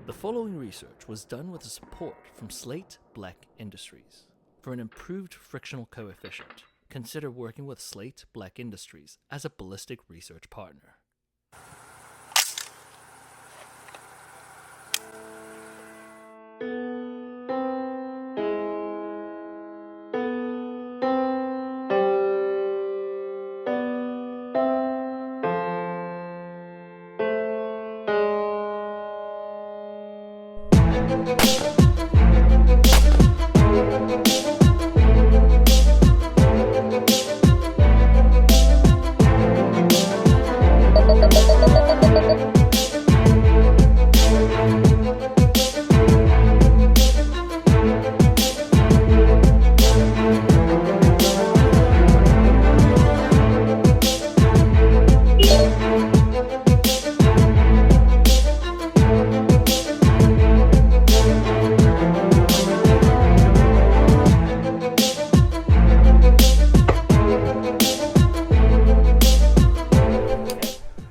The following research was done with the support from Slate Black Industries. For an improved frictional coefficient, consider working with Slate Black Industries as a ballistic research partner.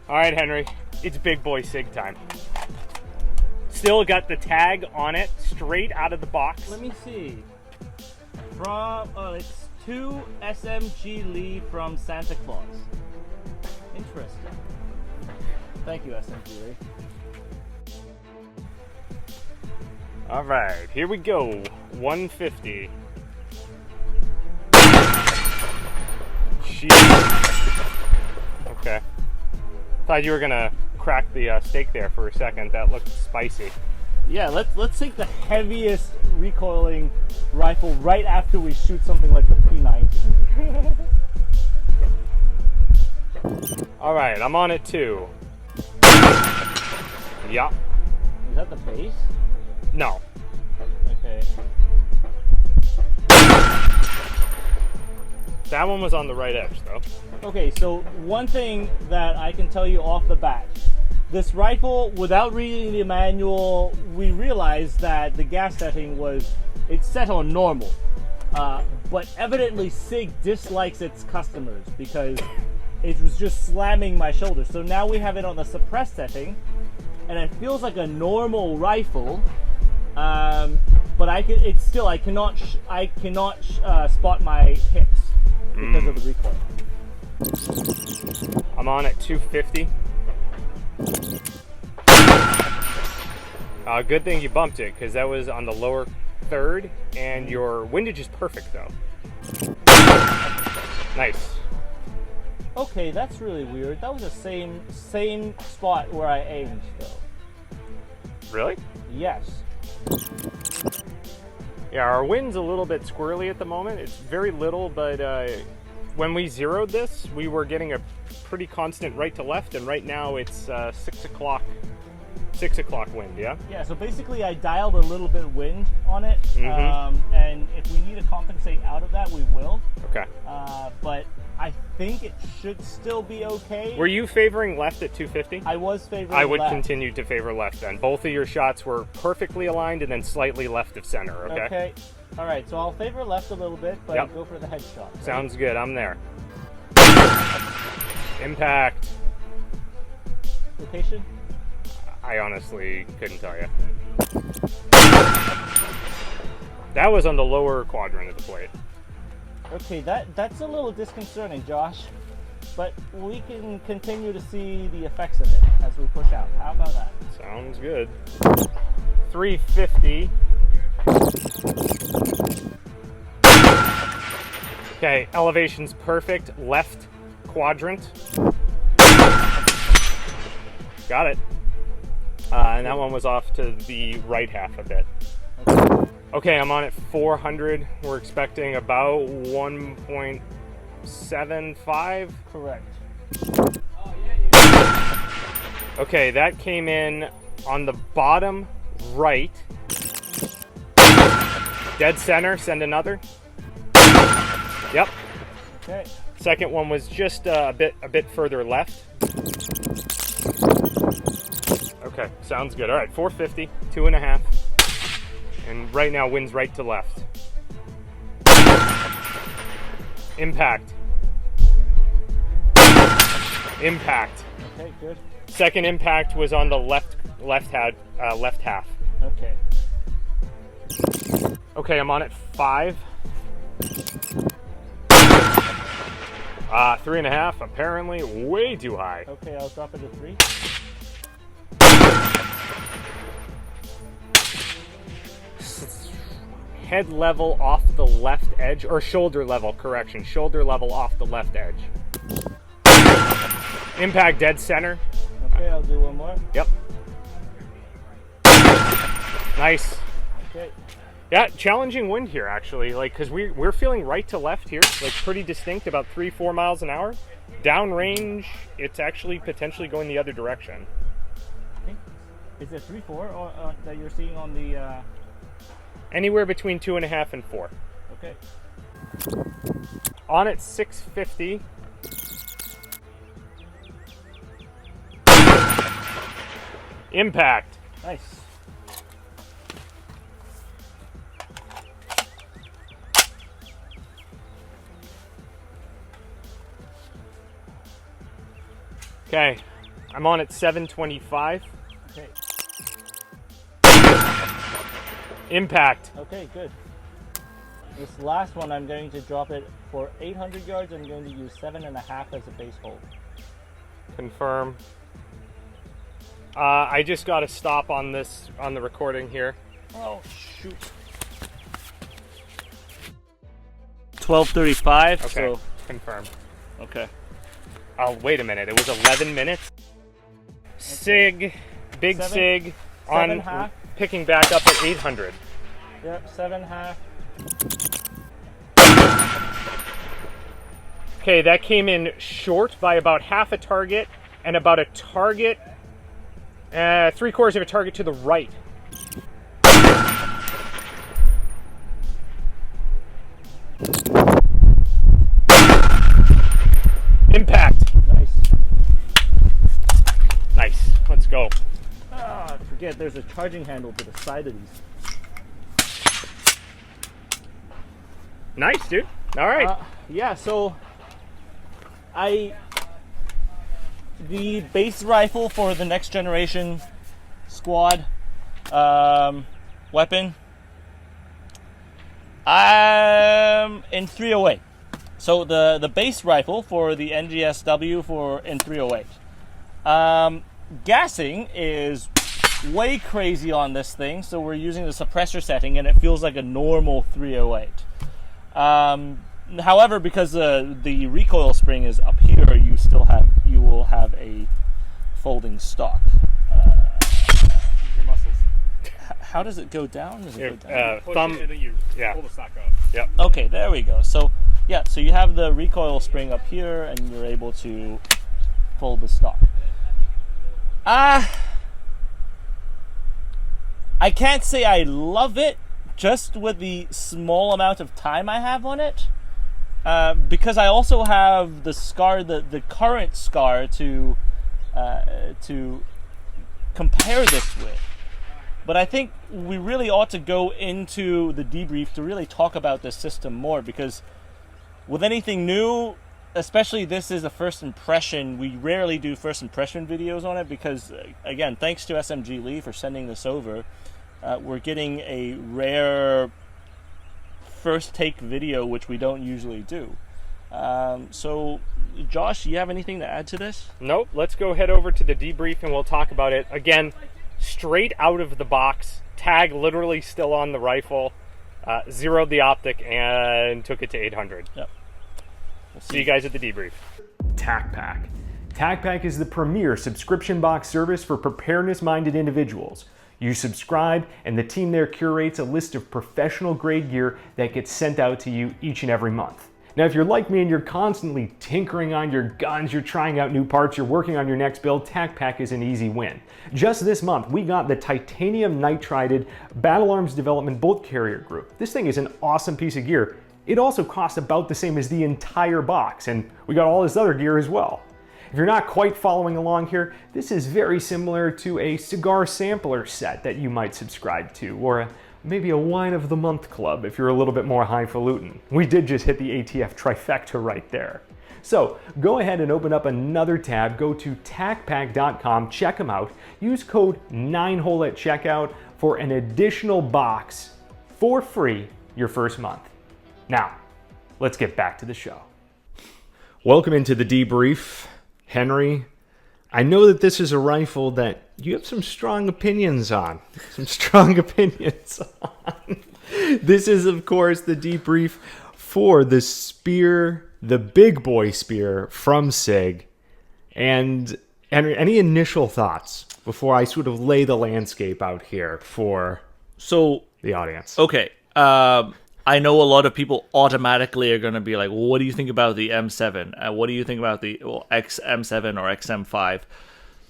Alright, Henry, it's big boy SIG time. Still got the tag on it straight out of the box. Let me see. It's 2 SMG Lee from Santa Claus. Interesting. Thank you, SMG Lee. Alright, here we go. 150. Jeez. Okay. Thought you were gonna crack the steak there for a second. That looked spicy. Yeah, let's take the heaviest recoiling rifle right after we shoot something like the P90. All right, I'm on it too. Yup. Is that the base? No. Okay. That one was on the right edge, though. Okay, so one thing that I can tell you off the bat, this rifle, without reading the manual, we realized that the gas setting it's set on normal. But evidently SIG dislikes its customers because it was just slamming my shoulder. So now we have it on the suppressed setting, and it feels like a normal rifle. But I cannot spot my hips because of the recoil. I'm on at 250. Good thing you bumped it, because that was on the lower third, and your windage is perfect, though. Nice. Okay, that's really weird. That was the same spot where I aimed, though. Really? Yes. Yeah, our wind's a little bit squirrely at the moment. It's very little, but when we zeroed this, we were getting a pretty constant right to left, and right now it's 6 o'clock wind, yeah? Yeah, so basically I dialed a little bit of wind on it, and if we need to compensate out of that, we will. Okay. But I think it should still be okay. Were you favoring left at 250? I was favoring I would left. continue to favor left then. Both of your shots were perfectly aligned and then slightly left of center, okay? Okay. All right, so I'll favor left a little bit, but Yep. go for the headshot. Right? Sounds good, I'm there. Impact. Location? I honestly couldn't tell you. That was on the lower quadrant of the plate. Okay, that's a little disconcerting, Josh. But we can continue to see the effects of it as we push out. How about that? Sounds good. 350. Okay, elevation's perfect. Left quadrant. Got it. And that one was off to the right half a bit. Okay, I'm on at 400. We're expecting about 1.75. Correct. Okay, that came in on the bottom right. Dead center, send another. Yep. Okay. Second one was just a bit further left. Okay, sounds good. All right, 450, 2.5. And right now, wind's right to left. Impact. Impact. Okay, good. Second impact was on the left left half. Okay. Okay, I'm on at 5. 3.5, apparently way too high. Okay, I'll drop it to 3. Head level off the left edge, or shoulder level, correction. Shoulder level off the left edge. Impact dead center. Okay, I'll do one more. Yep. Nice. Okay. Yeah, challenging wind here actually, like, because we're feeling right to left here, like pretty distinct, about 3-4 miles an hour. Downrange, it's actually potentially going the other direction. Okay. Is it 3-4 or that you're seeing on the? Anywhere between 2.5 and 4. Okay. On at 650. Impact. Nice. Okay, I'm on at 725. Okay. Impact. Okay, good. This last one, I'm going to drop it for 800 yards. I'm going to use 7.5 as a base hold. Confirm. I just got to stop on this, on the recording here. Oh, shoot. 12:35. Okay, So confirm. okay. Oh, wait a minute. It was 11 minutes. SIG, big Seven- SIG, on 7.5. picking back up at 800. Yep, 7.5. Okay, that came in short by about half a target and about a target, 3/4 of a target to the right. Impact. Nice. Nice. Let's go. Ah, I forget. There's a charging handle to the side of these. Nice, dude. All right. Yeah. So, the base rifle for the next generation squad weapon. I'm in 308. So the base rifle for the NGSW in 308. Gassing is way crazy on this thing, so we're using the suppressor setting, and it feels like a normal 308. However, because the recoil spring is up here, you will have a folding stock. Your muscles. How does it go down? Does it go down? Thumb. Yeah. Pull the stock up. Yep. Okay, there we go. So yeah, so you have the recoil spring up here, and you're able to fold the stock. I can't say I love it, just with the small amount of time I have on it, because I also have the SCAR, the current SCAR to compare this with. But I think we really ought to go into the debrief to really talk about this system more, because with anything new, especially this is a first impression, we rarely do first impression videos on it because, again, thanks to SMG Lee for sending this over, we're getting a rare first take video, which we don't usually do. So, Josh, do you have anything to add to this? Nope. Let's go head over to the debrief and we'll talk about it. Again, straight out of the box, tag literally still on the rifle, zeroed the optic and took it to 800. Yep. We'll see you guys at the debrief. TacPack. TacPack is the premier subscription box service for preparedness-minded individuals. You subscribe, and the team there curates a list of professional-grade gear that gets sent out to you each and every month. Now, if you're like me and you're constantly tinkering on your guns, you're trying out new parts, you're working on your next build, TacPack is an easy win. Just this month, we got the titanium nitrided Battle Arms Development Bolt Carrier Group. This thing is an awesome piece of gear. It also costs about the same as the entire box, and we got all this other gear as well. If you're not quite following along here, this is very similar to a cigar sampler set that you might subscribe to, or a maybe a wine of the month club if you're a little bit more highfalutin. We did just hit the ATF trifecta right there. So go ahead and open up another tab, go to tacpack.com, check them out, use code 9hole at checkout for an additional box for free your first month. Now, let's get back to the show. Welcome into the debrief. Henry, I know that this is a rifle that you have some strong opinions on. This is, of course, the debrief for the Spear, the big boy Spear from SIG. And any initial thoughts before I sort of lay the landscape out here for the audience? Okay. I know a lot of people automatically are going to be like, well, what do you think about the M7? What do you think about the XM7 or XM5?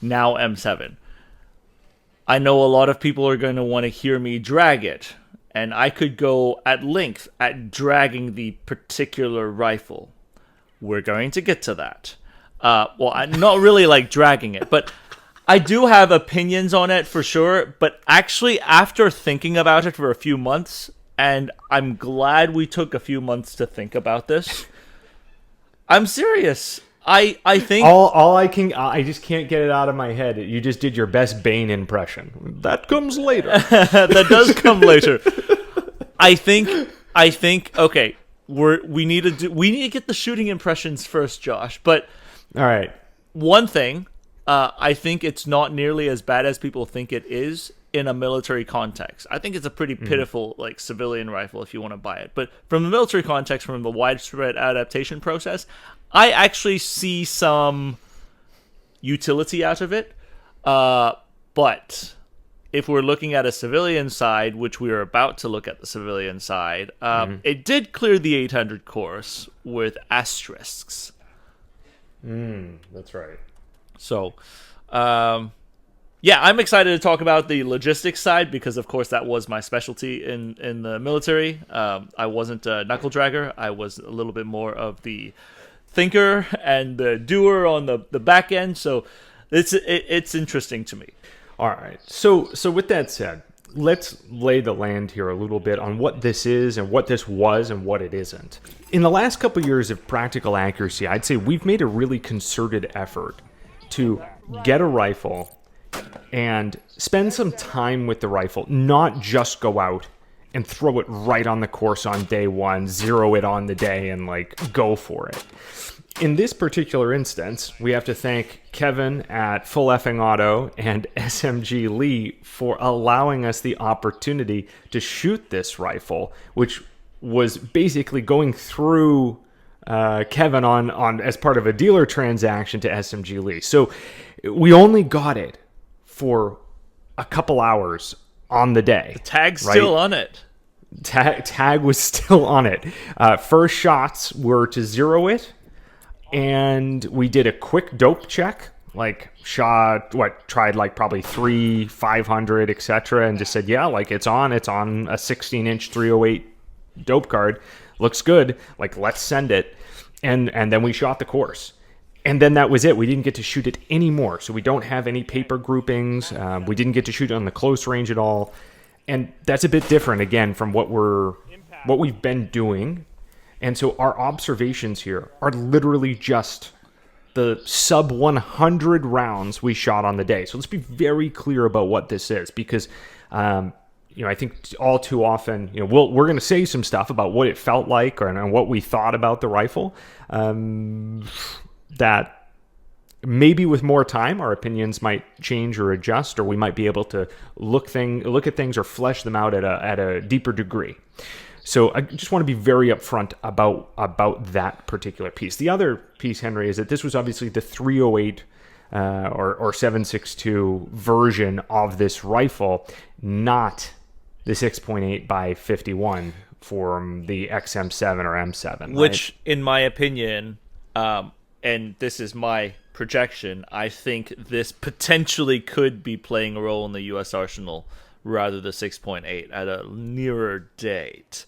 Now M7. I know a lot of people are going to want to hear me drag it. And I could go at length at dragging the particular rifle. We're going to get to that. Well, I'm not really like dragging it, but I do have opinions on it for sure. But actually, after thinking about it for a few months, and I'm glad we took a few months to think about this, I'm serious. I think I just can't get it out of my head. You just did your best Bane impression. That comes later. That does come later. I think okay, we need to get the shooting impressions first, Josh. But all right. One thing, I think it's not nearly as bad as people think it is in a military context. I think it's a pretty pitiful like civilian rifle if you want to buy it. But from the military context, from the widespread adaptation process, I actually see some utility out of it. But if we're looking at a civilian side, which we are about to look at the civilian side, it did clear the 800 course with asterisks. That's right. So, yeah, I'm excited to talk about the logistics side because, of course, that was my specialty in the military. I wasn't a knuckle dragger. I was a little bit more of the thinker and the doer on the back end. So it's interesting to me. All right. So with that said, let's lay the land here a little bit on what this is and what this was and what it isn't. In the last couple of years of practical accuracy, I'd say we've made a really concerted effort to get a rifle and spend some time with the rifle, not just go out and throw it right on the course on day one, zero it on the day, and like go for it. In this particular instance, we have to thank Kevin at Full Effing Auto and SMG Lee for allowing us the opportunity to shoot this rifle, which was basically going through Kevin on as part of a dealer transaction to SMG Lee. So we only got it for a couple hours on the day. The tag's still on it. Tag was still on it. First shots were to zero it, and we did a quick dope check. Like tried like probably 3, 500, etc., and just said, yeah, like it's on a 16-inch 308 dope card. Looks good. Like, let's send it. And then we shot the course. And then that was it. We didn't get to shoot it anymore. So we don't have any paper groupings. We didn't get to shoot it on the close range at all. And that's a bit different, again, from what we've been doing. And so our observations here are literally just the sub 100 rounds we shot on the day. So let's be very clear about what this is, because I think all too often, we're going to say some stuff about what it felt like and what we thought about the rifle. That maybe with more time, our opinions might change or adjust, or we might be able to look at things or flesh them out at a deeper degree. So I just want to be very upfront about that particular piece. The other piece, Henry, is that this was obviously the 308 or 7.62 version of this rifle, not the 6.8 by 51 from the XM7 or M7. Right? Which, in my opinion, and this is my projection, I think this potentially could be playing a role in the U.S. arsenal rather than 6.8 at a nearer date.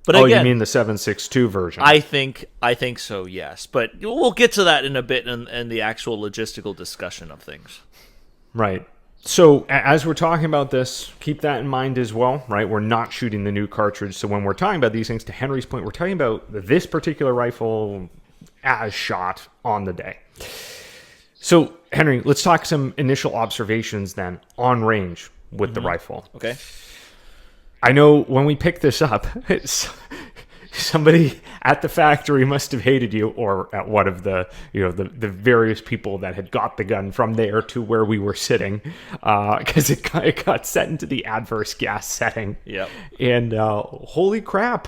But again, you mean the 7.62 version? I think so, yes. But we'll get to that in a bit in the actual logistical discussion of things. Right. So as we're talking about this, keep that in mind as well, right? We're not shooting the new cartridge. So when we're talking about these things, to Henry's point, we're talking about this particular rifle as shot on the day. So Henry, let's talk some initial observations then on range with the rifle. Okay. I know when we picked this up, somebody at the factory must have hated you, or at one of the the various people that had got the gun from there to where we were sitting, because it got set into the adverse gas setting. Yep. And holy crap,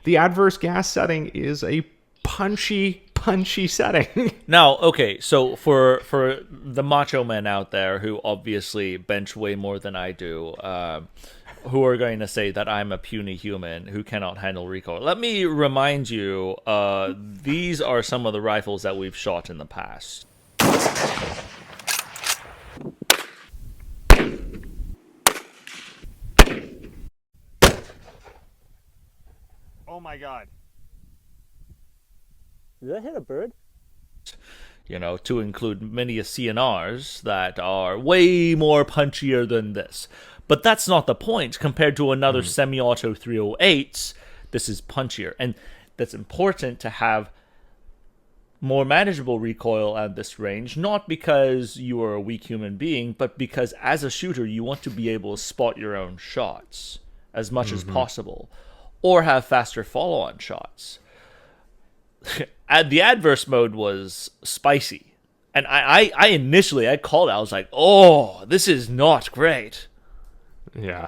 the adverse gas setting is a punchy setting. Now, okay, so for the macho men out there who obviously bench way more than I do, who are going to say that I'm a puny human who cannot handle recoil, let me remind you, these are some of the rifles that we've shot in the past. Oh my god. Did that hit a bird? To include many CNRs that are way more punchier than this. But that's not the point. Compared to another semi-auto 308s, this is punchier. And that's important to have more manageable recoil at this range, not because you are a weak human being, but because as a shooter, you want to be able to spot your own shots as much as possible, or have faster follow-on shots. The adverse mode was spicy. And I initially called it. I was like, oh, this is not great. Yeah.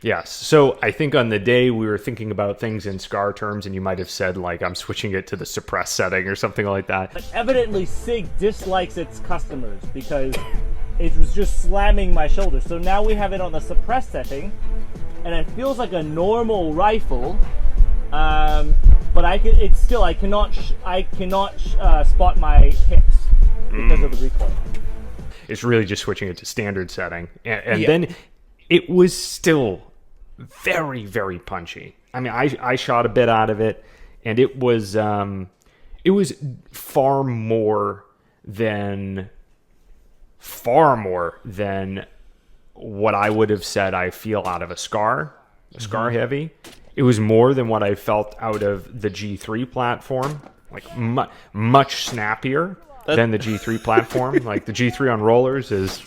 Yes. So I think on the day we were thinking about things in SCAR terms, and you might have said, like, I'm switching it to the suppress setting or something like that. But evidently SIG dislikes its customers because it was just slamming my shoulder. So now we have it on the suppress setting, and it feels like a normal rifle. But I cannot spot my hips because of the recoil. It's really just switching it to standard setting, and then it was still very, very punchy. I mean, I shot a bit out of it, and it was far more than what I would have said I feel out of a SCAR heavy. It was more than what I felt out of the G3 platform, like much snappier than the G3 platform. Like the G3 on rollers is,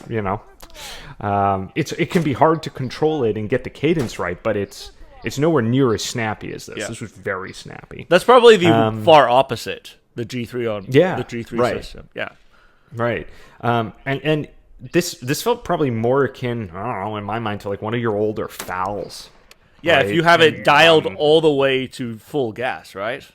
it can be hard to control it and get the cadence right, but it's nowhere near as snappy as this. Yeah. This was very snappy. That's probably the far opposite, the G3 on the G3 system. Yeah. Right. And this felt probably more akin, I don't know, in my mind, to like one of your older FALs. Yeah, right? If you have it dialed all the way to full gas, right?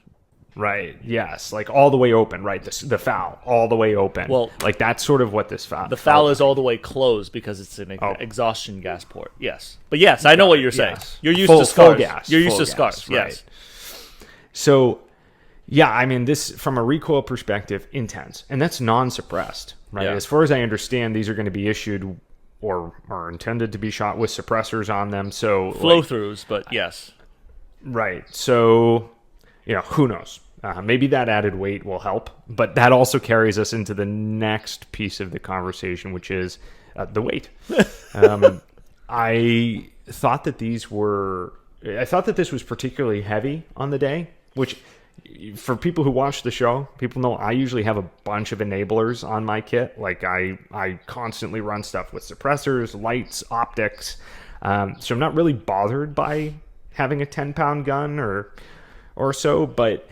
Right. Yes. Like all the way open. Right. The FAL all the way open. Well, like that's sort of what this FAL. The FAL is all the way closed because it's an exhaustion gas port. Yes, but yes, I know what you're saying. Yes. You're used to SCARs. Full gas. You're used full to SCARs. gas, Yes. Right. So, yeah, I mean, this from a recoil perspective, intense, and that's non-suppressed. Right. Yeah. As far as I understand, these are going to be issued or are intended to be shot with suppressors on them. So flow-throughs, but yes. Right. So, who knows? Maybe that added weight will help, but that also carries us into the next piece of the conversation, which is the weight. I thought that this was particularly heavy on the day, which for people who watch the show, people know I usually have a bunch of enablers on my kit. Like I constantly run stuff with suppressors, lights, optics. So I'm not really bothered by having a 10-pound gun or so, but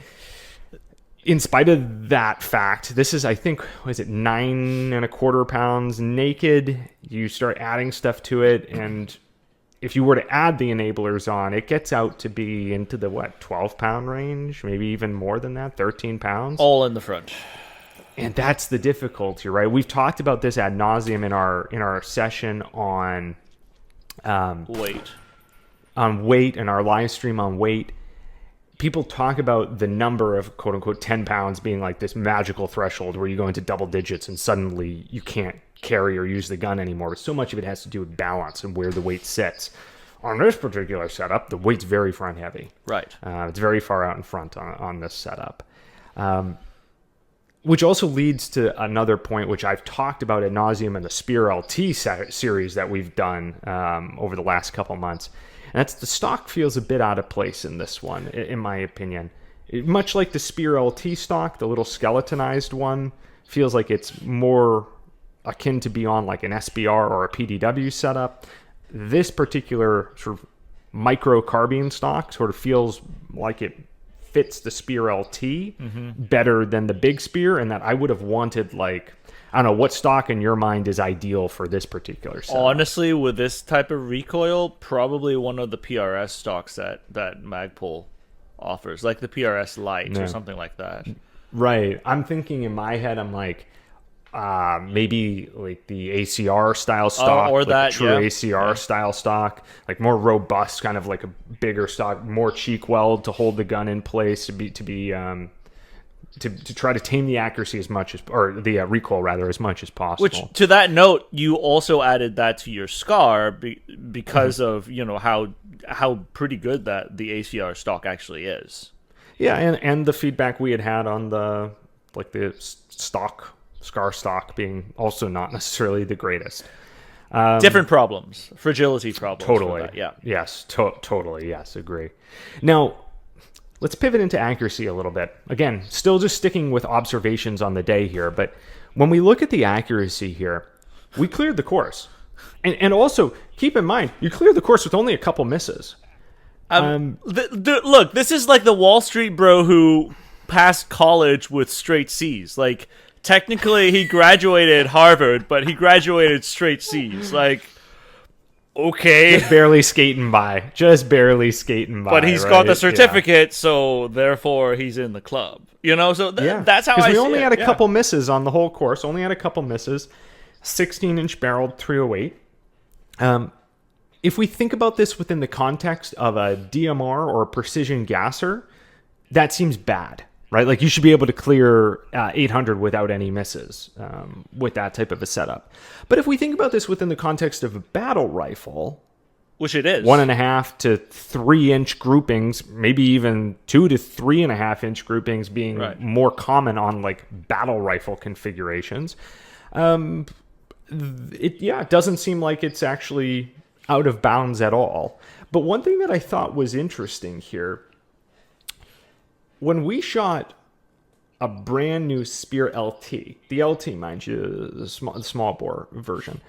in spite of that fact, this is, I think, 9.25 pounds naked. You start adding stuff to it, and if you were to add the enablers on, it gets out to be into the 12-pound range, maybe even more than that, 13 pounds. All in the front. And that's the difficulty, right? We've talked about this ad nauseum in our session on weight and our live stream on weight. People talk about the number of quote unquote 10 pounds being like this magical threshold where you go into double digits and suddenly you can't carry or use the gun anymore. But so much of it has to do with balance and where the weight sits. On this particular setup, the weight's very front heavy. Right. It's very far out in front on this setup. Which also leads to another point, which I've talked about ad nauseum in the Spear LT series that we've done over the last couple months. And that's the stock feels a bit out of place in this one, in my opinion. Much like the Spear LT stock, the little skeletonized one feels like it's more akin to be on like an SBR or a PDW setup. This particular sort of micro carbine stock sort of feels like it fits the Spear LT better than the big Spear, and that I would have wanted, like, I don't know, what stock in your mind is ideal for this particular setup? Honestly, with this type of recoil, probably one of the PRS stocks that Magpul offers, like the PRS Lite or something like that. Right. I'm thinking in my head, I'm like, maybe like the ACR style stock, or like that true ACR style stock, like more robust, kind of like a bigger stock, more cheek weld to hold the gun in place, to try to tame the accuracy as much as, or the recoil rather, as much as possible. Which, to that note, you also added that to your SCAR because of, you know, how pretty good that the ACR stock actually is. Yeah, and the feedback we had on the SCAR stock being also not necessarily the greatest. Different problems, fragility problems. Totally. That, yeah. Yes. Totally. Yes. Agree. Now, let's pivot into accuracy a little bit. Again, still just sticking with observations on the day here, but when we look at the accuracy here, we cleared the course, and also keep in mind you cleared the course with only a couple misses. Look, this is like the Wall Street bro who passed college with straight C's. Like, technically, he graduated Harvard, but he graduated straight C's. Like, okay. Just barely skating by. But he's got the certificate, so therefore he's in the club. You know, so that's how I see it. Because we only had a couple misses on the whole course. Only had a couple misses. 16-inch barreled 308. If we think about this within the context of a DMR or a precision gasser, that seems bad. Right, like you should be able to clear 800 without any misses with that type of a setup. But if we think about this within the context of a battle rifle, which it is, 1.5 to 3 inch groupings, maybe even 2 to 3.5 inch groupings being more common on like battle rifle configurations, it doesn't seem like it's actually out of bounds at all. But one thing that I thought was interesting here, when we shot a brand new Spear LT, the LT, mind you, the small bore version,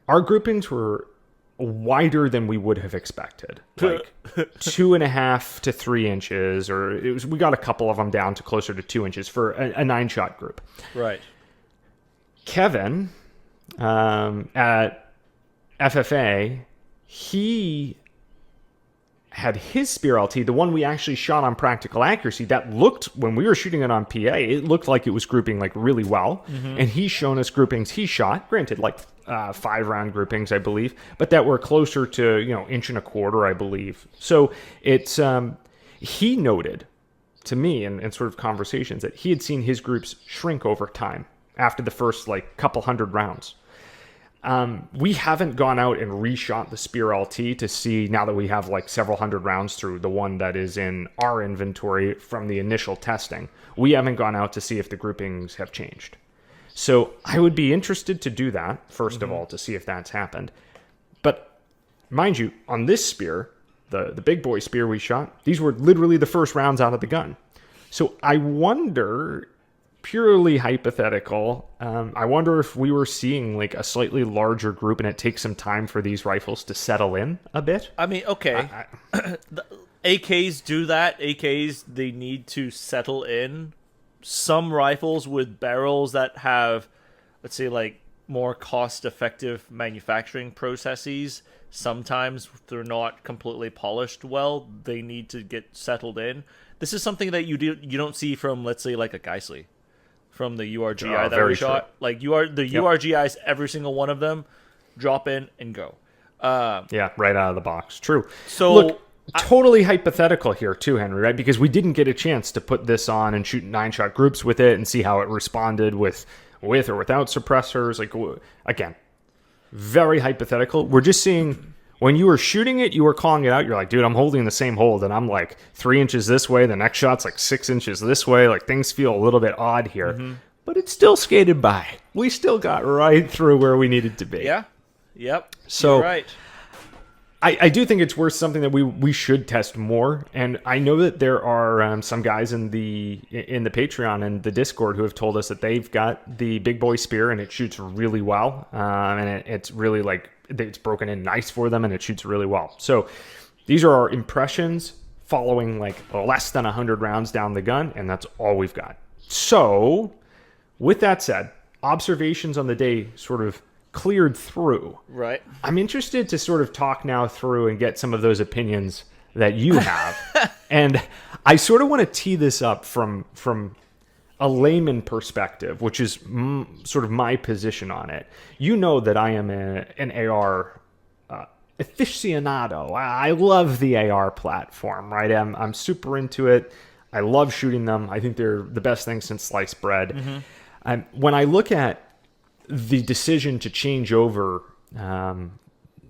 our groupings were wider than we would have expected, like 2.5 to 3 inches, or we got a couple of them down to closer to 2 inches for a 9-shot group. Right. Kevin at FFA, he had his Spear LT, the one we actually shot on practical accuracy, that looked, when we were shooting it on PA, it looked like it was grouping like really well. And he's shown us groupings he shot, granted like 5-round groupings, I believe, but that were closer to, 1.25 inches, I believe. So it's, he noted to me in sort of conversations that he had seen his groups shrink over time after the first like couple hundred rounds. We haven't gone out and reshot the Spear LT to see, now that we have like several hundred rounds through the one that is in our inventory from the initial testing. We haven't gone out to see if the groupings have changed. So I would be interested to do that, first of all, to see if that's happened. But mind you, on this Spear, the big boy Spear we shot, these were literally the first rounds out of the gun. So I wonder, purely hypothetical, I wonder if we were seeing like a slightly larger group and it takes some time for these rifles to settle in a bit. I mean, okay. The AKs do that. AKs, they need to settle in. Some rifles with barrels that have, let's say, like more cost-effective manufacturing processes, sometimes they're not completely polished well. They need to get settled in. This is something that you don't see from, let's say, like a Geissele. From the URGI that we shot. True. Like URGIs, every single one of them, drop in and go. Right out of the box. True. So look, totally hypothetical here too, Henry, right? Because we didn't get a chance to put this on and shoot 9-shot groups with it and see how it responded with or without suppressors. Like, again, very hypothetical. We're just seeing, when you were shooting it, you were calling it out. You're like, dude, I'm holding the same hold, and I'm like 3 inches this way. The next shot's like 6 inches this way. Like, things feel a little bit odd here. But it still skated by. We still got right through where we needed to be. Yeah. Yep. So you're right. I do think it's worth something that we should test more. And I know that there are some guys in the Patreon and the Discord who have told us that they've got the big boy spear and it shoots really well. And it's really like it's broken in nice for them and it shoots really well. So these are our impressions following like less than 100 rounds down the gun, and that's all we've got. So with that said, observations on the day sort of cleared through. Right. I'm interested to sort of talk now through and get some of those opinions that you have. And I sort of want to tee this up from a layman perspective, which is sort of my position on it. You know that I am an AR aficionado. I love the AR platform, right? I'm super into it. I love shooting them. I think they're the best thing since sliced bread. When I look at the decision to change over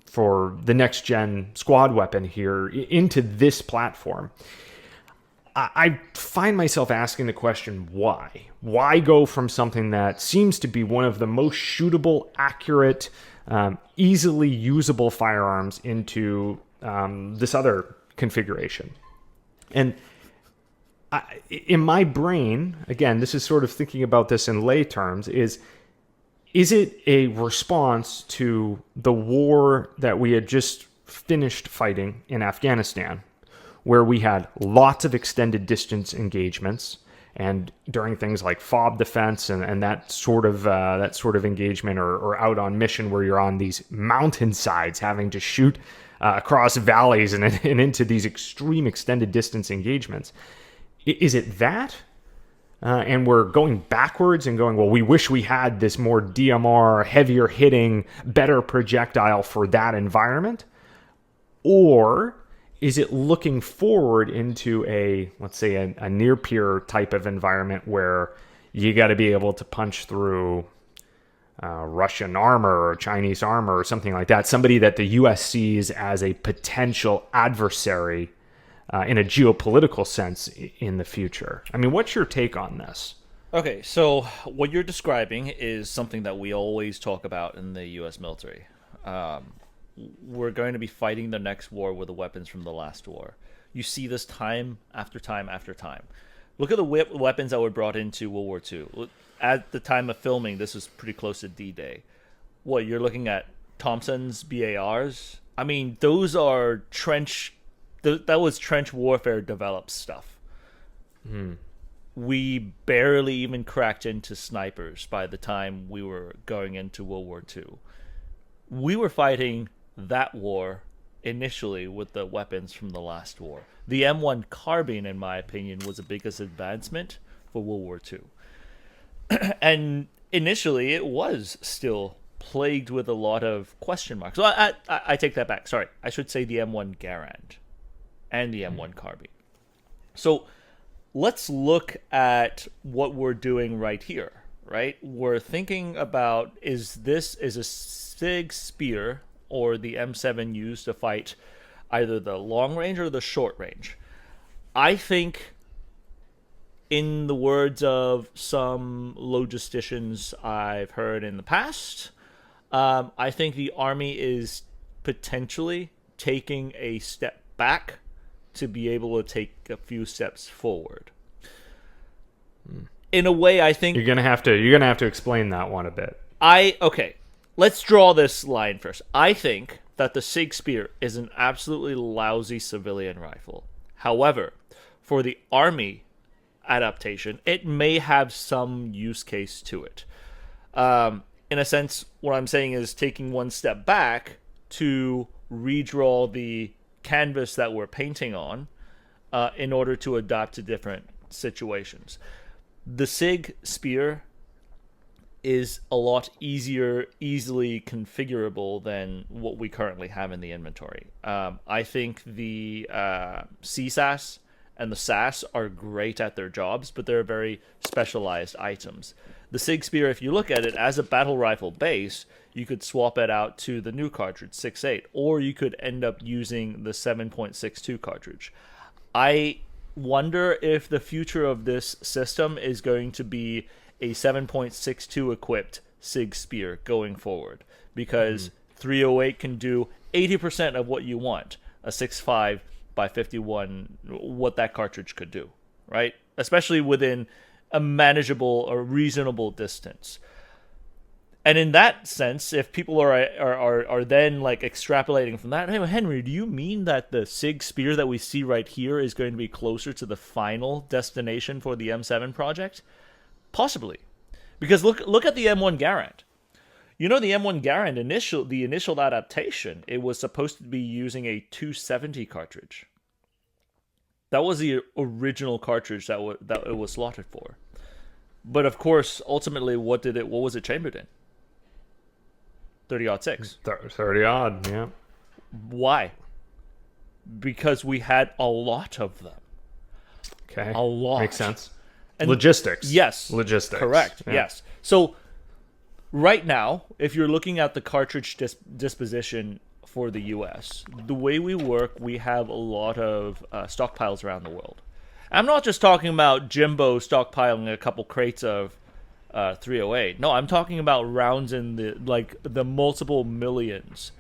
for the next gen squad weapon here into this platform, I find myself asking the question, why? Why go from something that seems to be one of the most shootable, accurate, easily usable firearms into this other configuration? And in my brain, again, this is sort of thinking about this in lay terms, is it a response to the war that we had just finished fighting in Afghanistan, where we had lots of extended distance engagements, and during things like FOB defense and that sort of engagement, or out on mission where you're on these mountainsides having to shoot across valleys and into these extreme extended distance engagements? Is it that? And we're going backwards and going, well, we wish we had this more DMR, heavier hitting, better projectile for that environment? Or is it looking forward into let's say a near peer type of environment where you got to be able to punch through Russian armor or Chinese armor or something like that, somebody that the US sees as a potential adversary in a geopolitical sense in the future? I mean, what's your take on this? Okay, so what you're describing is something that we always talk about in the U.S. military. We're going to be fighting the next war with the weapons from the last war. You see this time after time after time. Look at the weapons that were brought into World War II. At the time of filming, this was pretty close to D-Day. What, you're looking at Thompson's BARs? I mean, those are that was trench warfare developed stuff. We barely even cracked into snipers by the time we were going into World War II. We were fighting that war initially with the weapons from the last war. The M1 carbine, in my opinion, was the biggest advancement for World War II. And initially, it was still plagued with a lot of question marks. So I take that back. Sorry, I should say the M1 Garand and the M1 carbine. So let's look at what we're doing right here, right? We're thinking about, is a SIG Spear or the M7 used to fight either the long range or the short range? I think, in the words of some logisticians I've heard in the past, I think the Army is potentially taking a step back to be able to take a few steps forward. In a way, I think you're gonna have to explain that one a bit. Okay, let's draw this line first. I think that the SIG Spear is an absolutely lousy civilian rifle. However, for the Army adaptation, it may have some use case to it. In a sense, what I'm saying is taking one step back to redraw the canvas that we're painting on in order to adapt to different situations. The SIG Spear is a lot easily configurable than what we currently have in the inventory. I think the CSAS and the SAS are great at their jobs, but they're very specialized items. The SIG Spear, if you look at it as a battle rifle base, you could swap it out to the new cartridge, 6.8, or you could end up using the 7.62 cartridge. I wonder if the future of this system is going to be a 7.62 equipped SIG Spear going forward, because 308 can do 80% of what you want a 6.5 by 51, what that cartridge could do, right? Especially within a manageable or reasonable distance. And in that sense, if people are then like extrapolating from that, hey, Henry, do you mean that the SIG Spear that we see right here is going to be closer to the final destination for the M7 project? Possibly. Because look at the M1 Garand. You know, the M1 Garand the initial adaptation, it was supposed to be using a 270 cartridge. That was the original cartridge that it was slotted for. But of course, ultimately, what was it chambered in? 30-06. 30-odd, yeah. Why? Because we had a lot of them. Okay. A lot. Makes sense. And logistics. Yes. Logistics. Correct. Yeah. Yes. So right now, if you're looking at the cartridge disposition for the US, the way we work, we have a lot of stockpiles around the world. I'm not just talking about Jimbo stockpiling a couple crates of 308. No, I'm talking about rounds in the multiple millions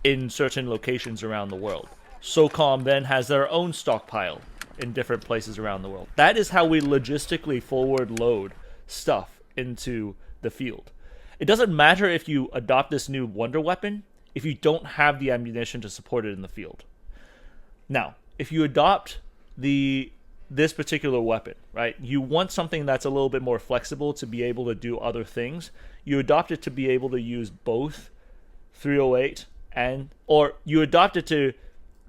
in certain locations around the world. SOCOM then has their own stockpile in different places around the world. That is how we logistically forward load stuff into the field. It doesn't matter if you adopt this new wonder weapon if you don't have the ammunition to support it in the field. Now, if you adopt this particular weapon, right? You want something that's a little bit more flexible to be able to do other things. You adopt it to be able to use both 308 or you adopt it to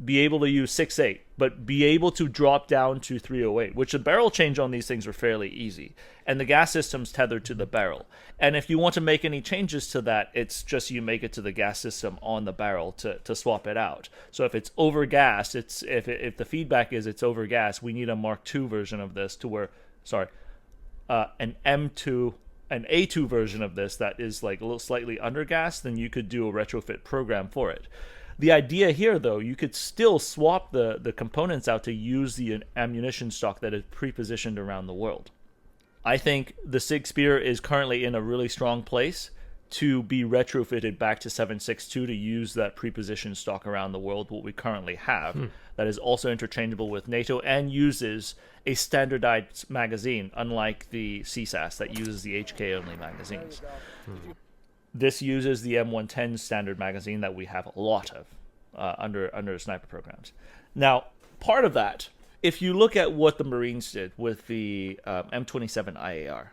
be able to use 6.8, but be able to drop down to 308, which the barrel change on these things are fairly easy. And the gas system's tethered to the barrel. And if you want to make any changes to that, it's just you make it to the gas system on the barrel to swap it out. So if it's over-gassed, if the feedback is it's over-gassed, we need a Mark II version of this an A2 version of this that is like a little slightly under-gassed, then you could do a retrofit program for it. The idea here, though, you could still swap the components out to use the ammunition stock that is pre-positioned around the world. I think the SIG Spear is currently in a really strong place to be retrofitted back to 7.62 to use that pre-positioned stock around the world, what we currently have, that is also interchangeable with NATO and uses a standardized magazine, unlike the CSAS that uses the HK-only magazines. This uses the M110 standard magazine that we have a lot of under sniper programs. Now, part of that, if you look at what the Marines did with the M27 IAR,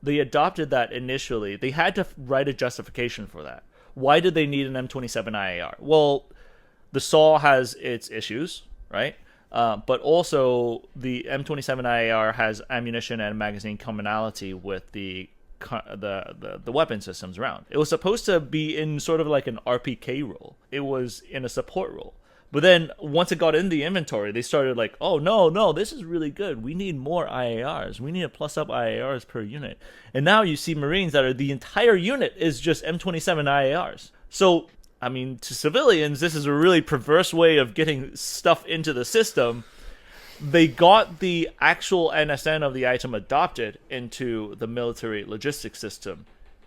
they adopted that initially. They had to write a justification for that. Why did they need an M27 IAR? Well, the SAW has its issues, right? But also the M27 IAR has ammunition and magazine commonality with the weapon systems around. It was supposed to be in sort of like an RPK role. It was in a support role. But then once it got in the inventory, they started like, oh, no, this is really good. We need more IARs. We need to plus up IARs per unit. And now you see Marines that are the entire unit is just M27 IARs. So, I mean, to civilians, this is a really perverse way of getting stuff into the system. They got the actual NSN of the item adopted into the military logistics system,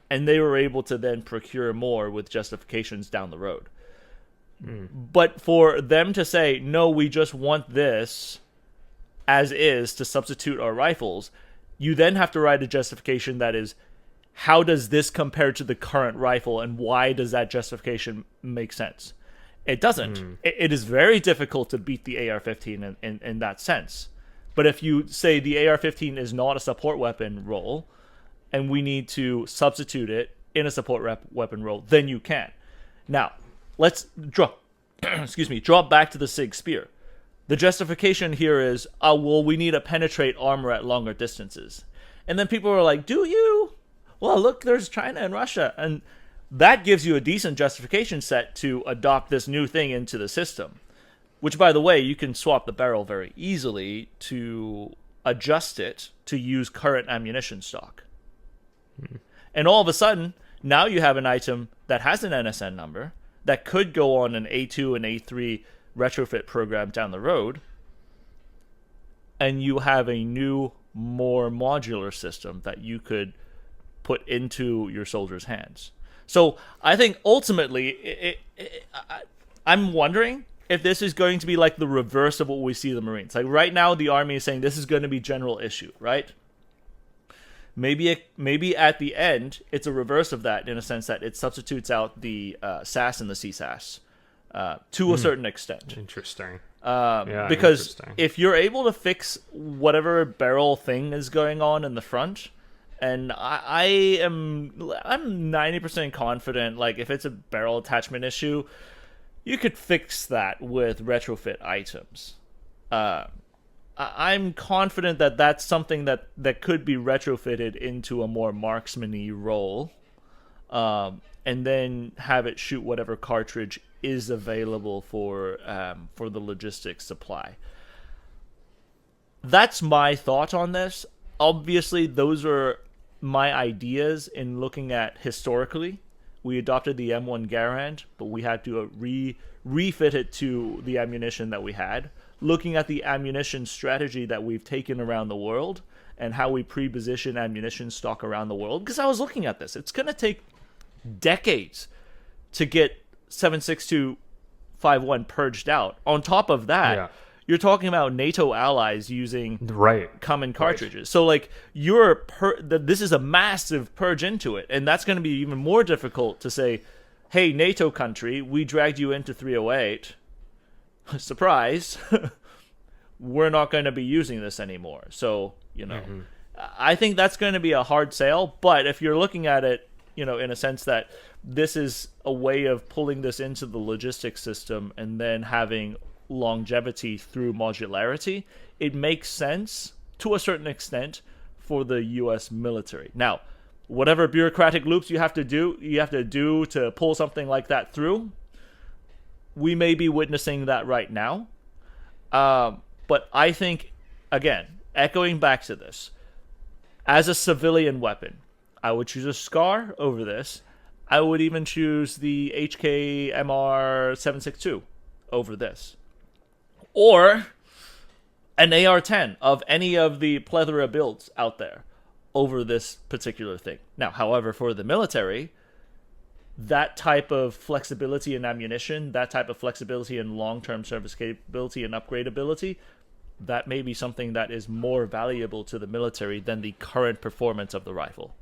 and they were able to then procure more with justifications down the road. But for them to say, no, we just want this as is to substitute our rifles, you then have to write a justification that is, how does this compare to the current rifle, and why does that justification make sense? It doesn't. It is very difficult to beat the AR-15 in that sense. But if you say the AR-15 is not a support weapon role, and we need to substitute it in a support weapon role, then you can. Now, let's drop back to the SIG Spear. The justification here is, we need to penetrate armor at longer distances. And then people are like, do you? Well, look, there's China and Russia. And that gives you a decent justification set to adopt this new thing into the system. Which, by the way, you can swap the barrel very easily to adjust it to use current ammunition stock. And all of a sudden, now you have an item that has an NSN number that could go on an A2 and A3 retrofit program down the road, and you have a new, more modular system that you could put into your soldiers' hands. So I think ultimately, I'm wondering if this is going to be like the reverse of what we see in the Marines. Like right now, the Army is saying this is going to be general issue, right? Maybe at the end, it's a reverse of that in a sense that it substitutes out the SAS and the CSAS to a certain extent. Interesting. Because if you're able to fix whatever barrel thing is going on in the front, and I'm 90% confident, like if it's a barrel attachment issue, you could fix that with retrofit items. I'm confident that that's something that could be retrofitted into a more marksman-y role, and then have it shoot whatever cartridge is available for the logistics supply. That's my thought on this. Obviously, those are my ideas in looking at historically. We adopted the M1 Garand, but we had to refit it to the ammunition that we had. Looking at the ammunition strategy that we've taken around the world and how we pre-position ammunition stock around the world. Because I was looking at this. It's going to take decades to get 7.6251 purged out. On top of that, you're talking about NATO allies using common cartridges. Right. So like this is a massive purge into it. And that's going to be even more difficult to say, hey, NATO country, we dragged you into 308. Surprise, we're not going to be using this anymore. So, I think that's going to be a hard sale. But if you're looking at it, in a sense that this is a way of pulling this into the logistics system and then having longevity through modularity, it makes sense to a certain extent for the U.S. military. Now, whatever bureaucratic loops you have to do to pull something like that through, we may be witnessing that right now. But I think, again, echoing back to this, as a civilian weapon, I would choose a SCAR over this. I would even choose the HKMR 762 over this. Or an AR-10 of any of the plethora builds out there over this particular thing. Now, however, for the military, that type of flexibility in ammunition, that type of flexibility in long-term service capability and upgradability, that may be something that is more valuable to the military than the current performance of the rifle.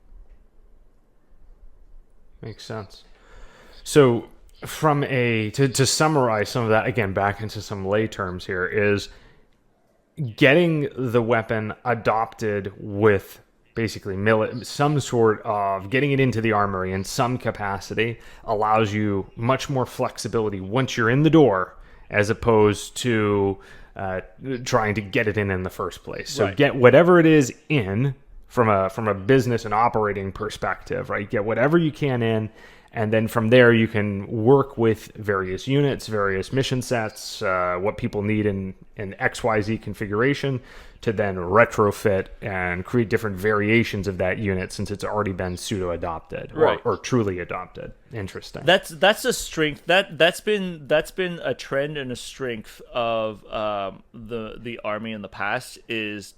Makes sense. So to summarize some of that, again, back into some lay terms here, is getting the weapon adopted with basically some sort of getting it into the armory in some capacity allows you much more flexibility once you're in the door, as opposed to trying to get it in the first place. So get whatever it is in from a business and operating perspective, right? Get whatever you can in, and then from there you can work with various units, various mission sets, what people need in XYZ configuration, to then retrofit and create different variations of that unit since it's already been pseudo-adopted or truly adopted. Interesting. That's a strength. That's been a trend and a strength of the Army in the past, is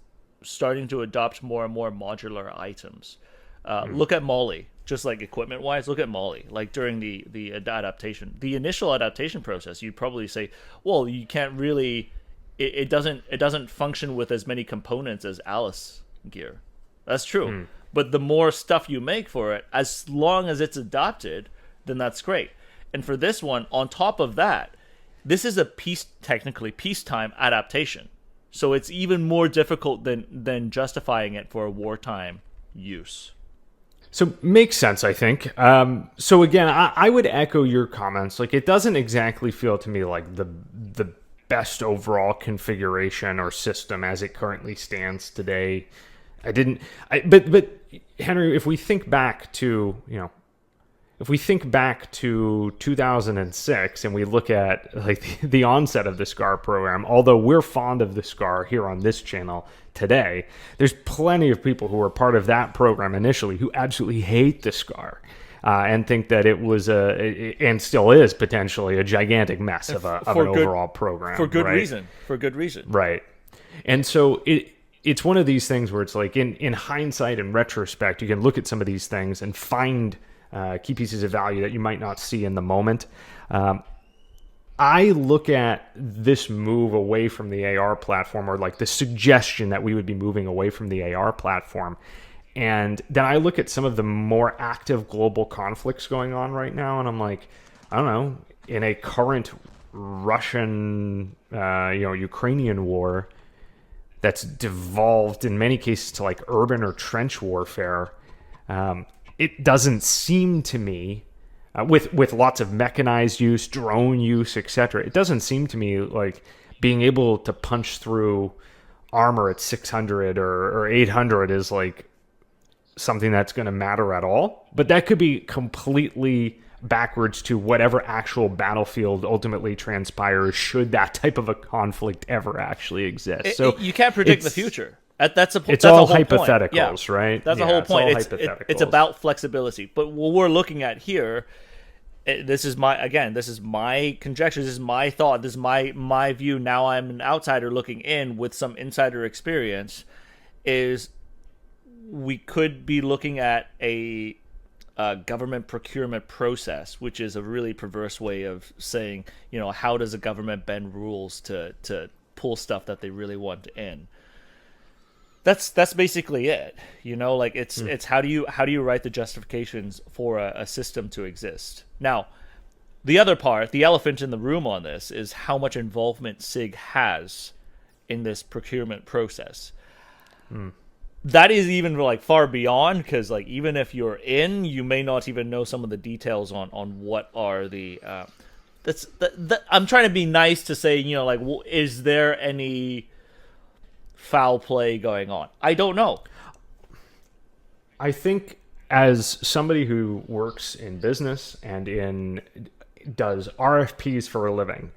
starting to adopt more and more modular items. Look at Mali. Just like equipment-wise, look at Mali. Like during the adaptation, the initial adaptation process, you'd probably say, well, you can't really... It doesn't function with as many components as Alice gear. That's true. But the more stuff you make for it, as long as it's adopted, then that's great. And for this one, on top of that, this is a technically peacetime adaptation. So it's even more difficult than justifying it for a wartime use. So makes sense, I think. So again, I would echo your comments. Like, it doesn't exactly feel to me like the best overall configuration or system as it currently stands today. But Henry, if we think back to, if we think back to 2006 and we look at like the onset of the SCAR program, although we're fond of the SCAR here on this channel today, there's plenty of people who were part of that program initially who absolutely hate the SCAR and think that it was and still is potentially a gigantic mess of an overall program. For good right? reason. For good reason. Right. And so it's one of these things where it's like in hindsight and retrospect, you can look at some of these things and find key pieces of value that you might not see in the moment. I look at this move away from the AR platform, or like the suggestion that we would be moving away from the AR platform. And then I look at some of the more active global conflicts going on right now, and I'm like, I don't know, in a current Russian, Ukrainian war that's devolved in many cases to like urban or trench warfare, it doesn't seem to me, with lots of mechanized use, drone use, etc., it doesn't seem to me like being able to punch through armor at 600 or 800 is like something that's going to matter at all. But that could be completely backwards to whatever actual battlefield ultimately transpires should that type of a conflict ever actually exist. So you can't predict the future. That's it's all hypotheticals, right? That's the whole point. It's about flexibility. But what we're looking at here, this is my conjecture, this is my thought, this is my view. Now I'm an outsider looking in with some insider experience, is we could be looking at a government procurement process, which is a really perverse way of saying, how does a government bend rules to pull stuff that they really want in. That's basically it. It's how do you write the justifications for a system to exist. Now, the other part, the elephant in the room on this, is how much involvement SIG has in this procurement process. That is even like far beyond, because like even if you're in, you may not even know some of the details on what are the. I'm trying to be nice to say, is there any foul play going on? I don't know. I think as somebody who works in business and does RFPs for a living,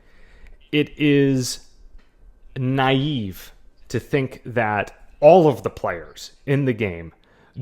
it is naive to think that all of the players in the game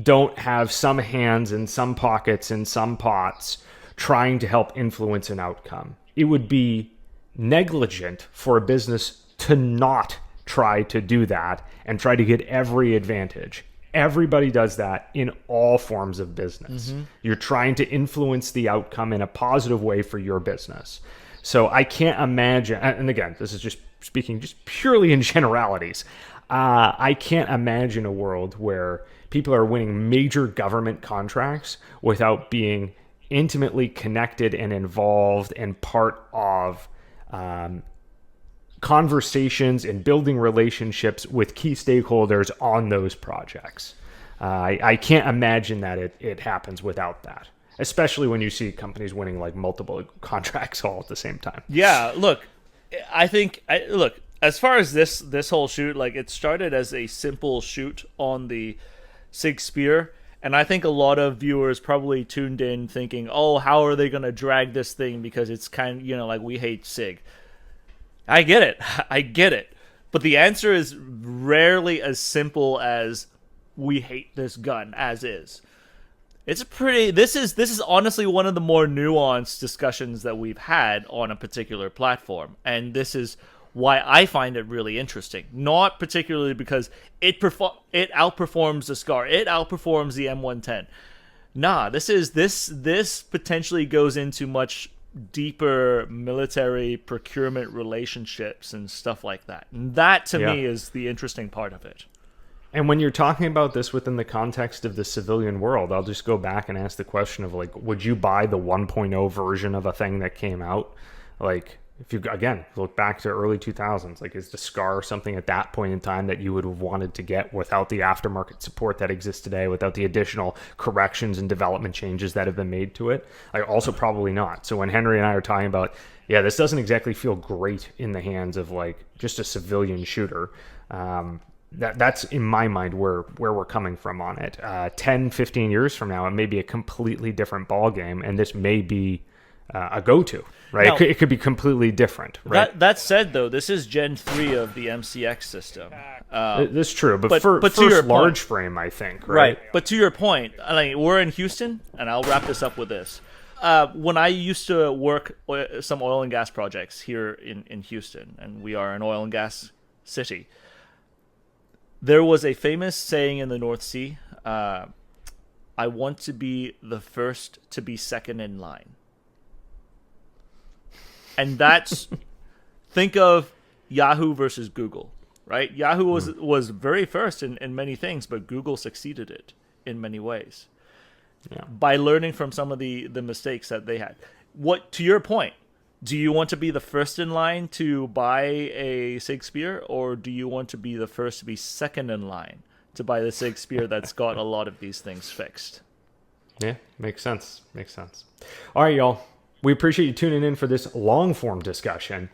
don't have some hands in some pockets in some pots trying to help influence an outcome. It would be negligent for a business to not try to do that and try to get every advantage. Everybody does that in all forms of business. You're trying to influence the outcome in a positive way for your business. So I can't imagine, and again, this is just speaking just purely in generalities, I can't imagine a world where people are winning major government contracts without being intimately connected and involved and part of conversations and building relationships with key stakeholders on those projects. I can't imagine that it happens without that, especially when you see companies winning like multiple contracts all at the same time. Yeah, look, as far as this whole shoot, like it started as a simple shoot on the SIG Spear, and I think a lot of viewers probably tuned in thinking, oh, how are they going to drag this thing because it's kind of, like we hate SIG. I get it. But the answer is rarely as simple as we hate this gun as is. This is honestly one of the more nuanced discussions that we've had on a particular platform. And this is why I find it really interesting. Not particularly because it outperforms the SCAR. It outperforms the M110. Nah, this potentially goes into much deeper military procurement relationships and stuff like that. And that to me is the interesting part of it. And when you're talking about this within the context of the civilian world, I'll just go back and ask the question of like, would you buy the 1.0 version of a thing that came out? Like, if you, again, look back to early 2000s, like is the SCAR something at that point in time that you would have wanted to get without the aftermarket support that exists today, without the additional corrections and development changes that have been made to it? Like, also probably not. So when Henry and I are talking about, this doesn't exactly feel great in the hands of like just a civilian shooter. that's in my mind where we're coming from on it. 10, 15 years from now, it may be a completely different ball game, and this may be a go-to, right? Now, It could be completely different, right? That said, though, this is Gen 3 of the MCX system. That's true, but to first your large point, frame, I think, right? But to your point, like, we're in Houston, and I'll wrap this up with this. When I used to work some oil and gas projects here in Houston, and we are an oil and gas city, there was a famous saying in the North Sea, I want to be the first to be second in line. And that's, think of Yahoo versus Google, right? Yahoo was very first in many things, but Google succeeded it in many ways. Yeah. By learning from some of the mistakes that they had. What, to your point, do you want to be the first in line to buy a SIG Spear, or do you want to be the first to be second in line to buy the SIG Spear that's got a lot of these things fixed? Yeah, makes sense. Makes sense. All right, y'all. We appreciate you tuning in for this long-form discussion.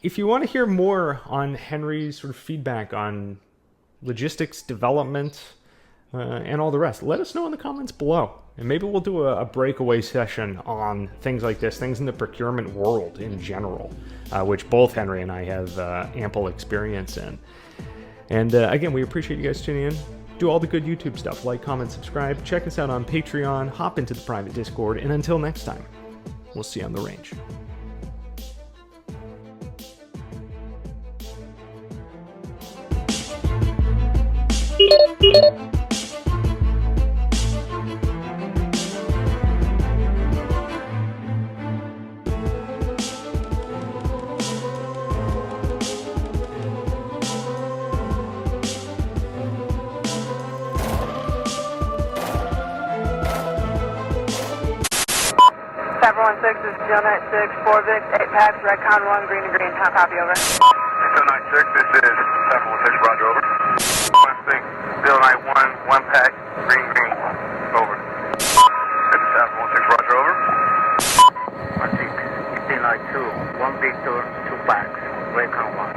If you want to hear more on Henry's sort of feedback on logistics, development, and all the rest, let us know in the comments below. And maybe we'll do a breakaway session on things like this, things in the procurement world in general, which both Henry and I have ample experience in. And again, we appreciate you guys tuning in. Do all the good YouTube stuff, like, comment, subscribe, check us out on Patreon, hop into the private Discord, and until next time, we'll see you on the range. This is Gillnet 6, 4 Vic, 8 packs, REDCON 1, green to green. How copy, over? Gillnet 6, this is 716, roger, over. 1-6, Gillnet 1, 1 pack, green, green, over. This is 716, roger, over. 1-6, Gillnet 2, 1 Victor, 2 packs, REDCON 1.